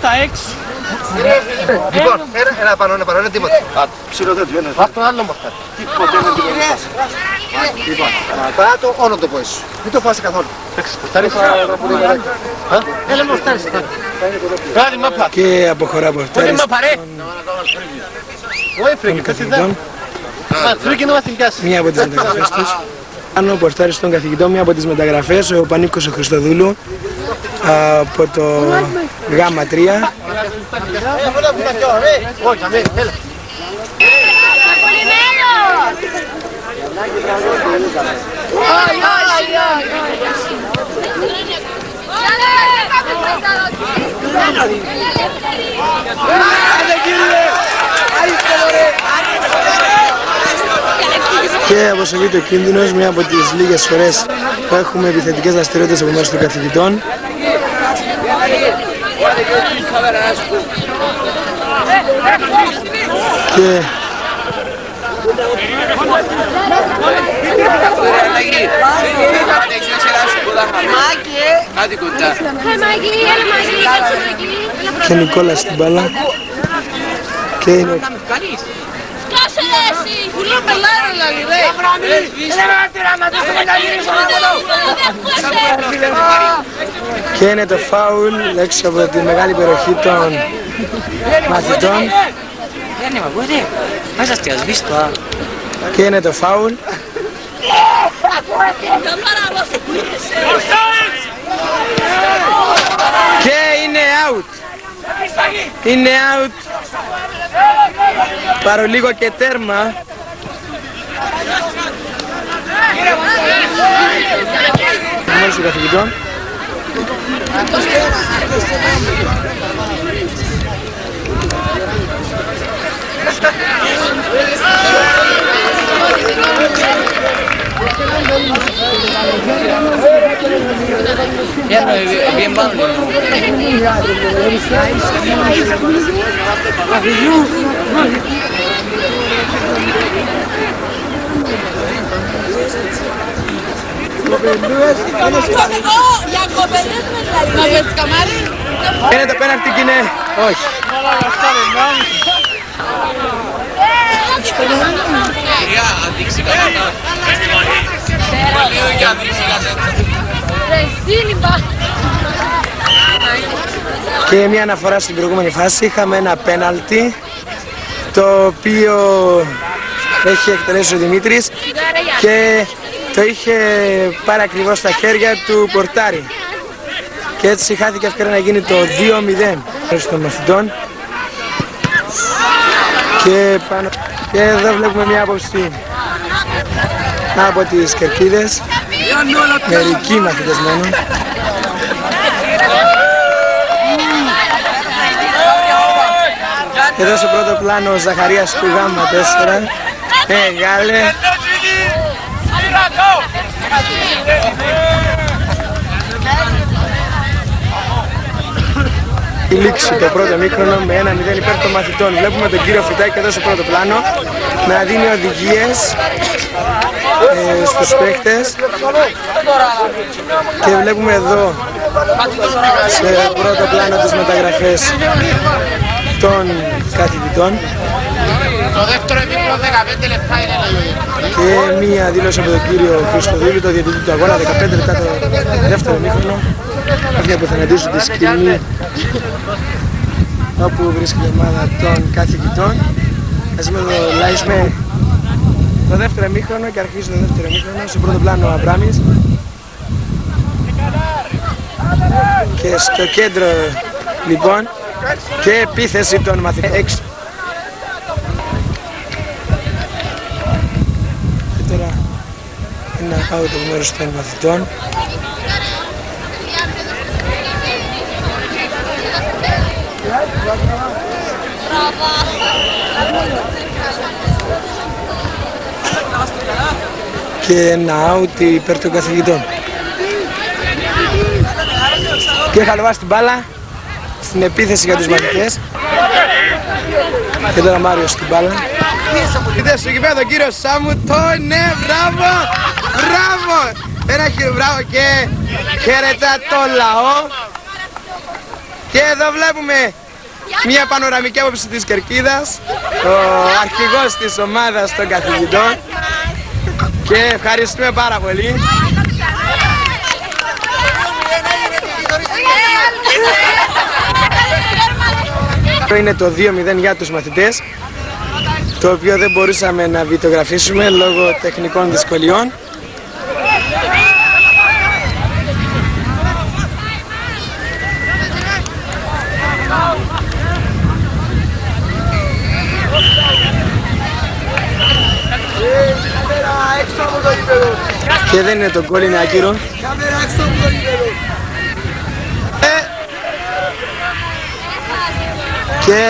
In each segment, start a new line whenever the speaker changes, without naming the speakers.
στα 6.
Λοιπόν, ένα πάνω, είναι τίποτα.
Ψηλό δεν είναι.
Βάζ' τον άλλο μορφά.
Τίποτε δεν είναι.
Λοιπόν, παρά το όλο το πόης. Μην το φάσεις καθόλου. Έλα μου φτάνεις.
Και αποχωρά από αυτά. Μία από τις μεταγραφές τους. Άνω πορτάρις των καθηγητών, μία από τις μεταγραφές, ο Πανίκος ο Χριστοδούλου από το Γ3. Και αποσοβείται ο κίνδυνος, μία από τις λίγες φορές που έχουμε επιθετικές δραστηριότητες από μέρους των καθηγητών. Και και Νικόλας στην μπάλα. Και είναι και είναι το φάουλ έξω από τη μεγάλη περιοχή των μαθητών. Και είναι το φάουλ. Και είναι out. Είναι out. Παρολίγο και τέρμα. Μόλις των καθηγητών.
Bien vamos.
Είναι το πέναλτι και είναι όχι. Και μια αναφορά στην προηγούμενη φάση, είχαμε ένα πέναλτι το οποίο έχει εκτελέσει ο Δημήτρης και το είχε πάρει ακριβώς στα χέρια του πορτάρι και έτσι χάθηκε ευκαιρία να γίνει το 2-0 των μαθητών. Και εδώ βλέπουμε μια άποψη από τις Κερκίδες, μερικοί μαθητές μόνο. Εδώ στο πρώτο πλάνο ο Ζαχαρίας του Γ4, μεγάλε. Η λήξη το πρώτο μήχρονο με 1-0 υπέρ των μαθητών. Βλέπουμε τον κύριο Φυτάκη εδώ στο πρώτο πλάνο να δίνει οδηγίες στους παίχτες και βλέπουμε εδώ σε πρώτο πλάνο τις μεταγραφές των καθηγητών.
Το δεύτερο επίπεδο 15 λεπτά είναι
και μία δήλωση από τον κύριο Χριστοδούλη, το διαιτητή του αγώνα, 15 λεπτά το δεύτερο μήχρονο. Αυτοί που θα συναντήσουν τη σκηνή όπου βρίσκεται η ομάδα των καθηγητών. Ας δούμε το live με το δεύτερο μήχρονο και αρχίζει το δεύτερο μήχρονο. Στο πρώτο πλάνο ο Αβράμης και στο κέντρο λοιπόν και επίθεση των μαθητών έξω. Και τώρα ένα out από μέρους των μαθητών. Και ένα out υπέρ των καθηγητών. Και χαλβά την μπάλα στην επίθεση για τους μαθητές. Και τώρα Μάριος στην μπάλα. Είδες στο γηπέδο τον κύριο Σάμου, ναι, μπράβο, μπράβο. Ένα μπράβο και χαιρετά το λαό. Και εδώ βλέπουμε μια πανοραμική άποψη της Κερκίδας, ο αρχηγός της ομάδας των καθηγητών, και ευχαριστούμε πάρα πολύ. Αυτό είναι το 2-0 για τους μαθητές, το οποίο δεν μπορούσαμε να βιντεογραφήσουμε λόγω τεχνικών δυσκολιών. Και δεν είναι το γκολ, είναι άκυρο. Και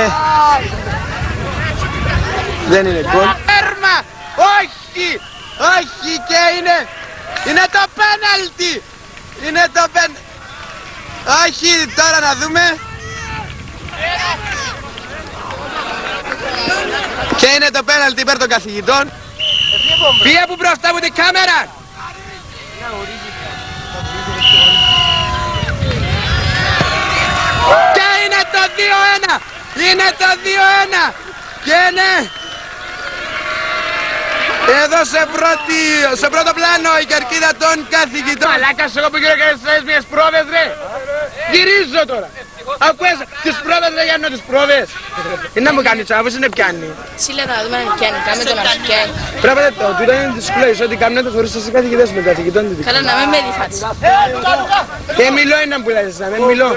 δεν είναι γκολ. Έρμα! Όχι! Όχι! Και είναι το πέναλτι! Είναι το πέναλτι! Όχι! Τώρα να δούμε. Και είναι το πέναλτι υπέρ των καθηγητών. Πήγε που μπροστά μου την κάμερα! Και είναι το 2-1! Είναι το 2-1! Και ναι! Εδώ σε πρώτο πλάνο η κερκίδα των καθηγητών. Μαλάκας, εγώ που γύρω κάνεις μιας πρόβες ρε! Γυρίζω τώρα! Ακούες τις πρόβες ρε, Γιάννο, τις πρόβες! Είναι να μου κάνει τσάβος, είναι πιάνει.
Σύλλα να δούμε αν πιάνει, κάμε το να πιάνει.
Πρέπει να το τούτο είναι τις πλέεις, ότι κάνουν το χωρίς εσύ καθηγητές με καθηγητών.
Καλά να μην με διφάτσει.
Και μιλώ είναι που λες, να μην μιλώ.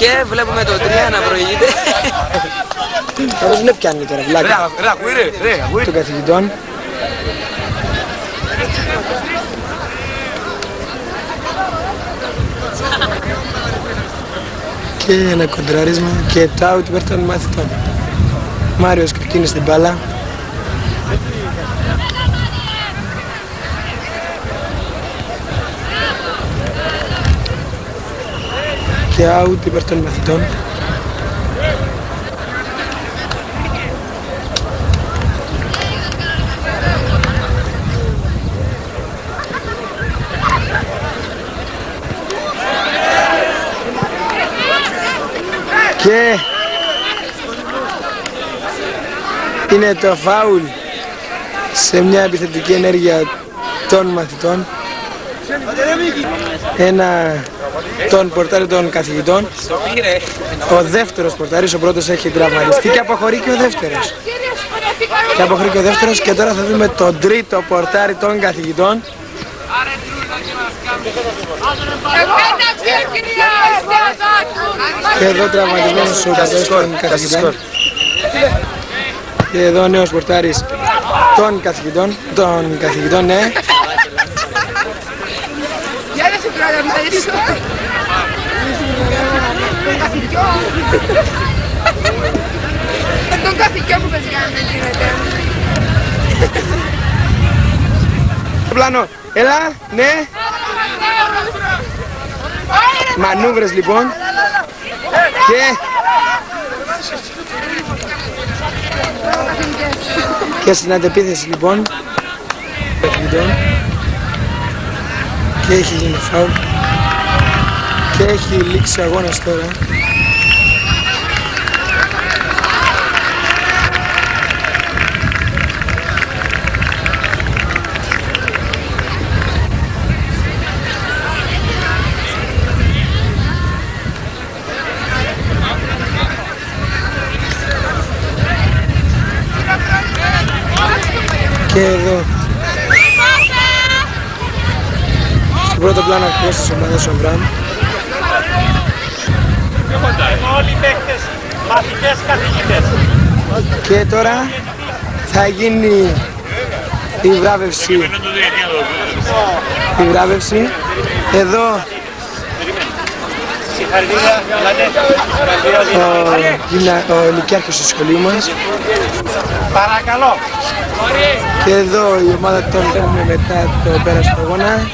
Και βλέπουμε το 3 να προηγείται.
Όμως είναι πιάνει τώρα, βλάκα. Των καθηγητών. Και ένα κοντράρισμα και το out υπέρ των μαθητών. Μάριος Κερκίνης στην μπάλα. Και out υπέρ των μαθητών. Και είναι το φάουλ σε μια επιθετική ενέργεια των μαθητών. Ένα των πορτάρι των καθηγητών. Ο δεύτερος πορτάρις, ο πρώτος έχει τραυματιστεί και αποχωρεί και ο δεύτερος. Και τώρα θα δούμε τον τρίτο πορτάρι των καθηγητών. Και εδώ τραυματισμένος ο πατέρας των καθηγητών. Και εδώ νέος πορτάρις των καθηγητών, ναι.
Τον καθηγητό που παιδιά δεν γίνεται.
Πλάνο, έλα, ναι. Μανούβρες λοιπόν. Και στην αντεπίθεση λοιπόν. Και έχει γίνει φάουλ. Και έχει λήξει αγώνας τώρα. Και εδώ στο πρώτο πλάνο αρχηγός της ομάδας ο Μπραμ.
Όλοι παίκτες, μαθητές, καθηγητές.
Και τώρα θα γίνει η βράβευση. Εδώ ο λυκιάρχης του σχολείου μας.
Παρακαλώ.
Και εδώ η ομάδα των παίρνουμε μετά το πέρας του αγώνα.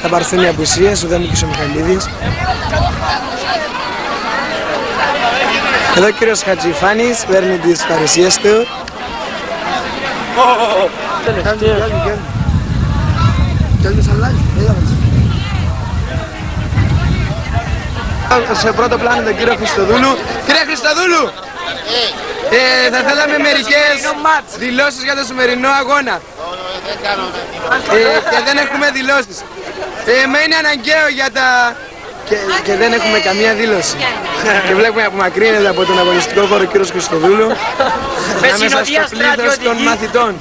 Θα πάρθουν οι απουσίες, ο Δέμικης ο Μιχαλίδης. Εδώ ο κύριος Χατζηφάνης παίρνει τις παρουσίες του. Σε πρώτο πλάνο τον κύριο Χριστοδούλου. Κύριε Χριστοδούλου, θα θέλαμε μερικές δηλώσεις για το σημερινό αγώνα. Και δεν έχουμε δηλώσεις. Μα είναι αναγκαίο για τα... Και δεν έχουμε καμία δήλωση. Και βλέπουμε απομακρύνεται από τον αγωνιστικό χώρο ο κύριος Χριστοδούλου ανάμεσα στο πλήθος των μαθητών.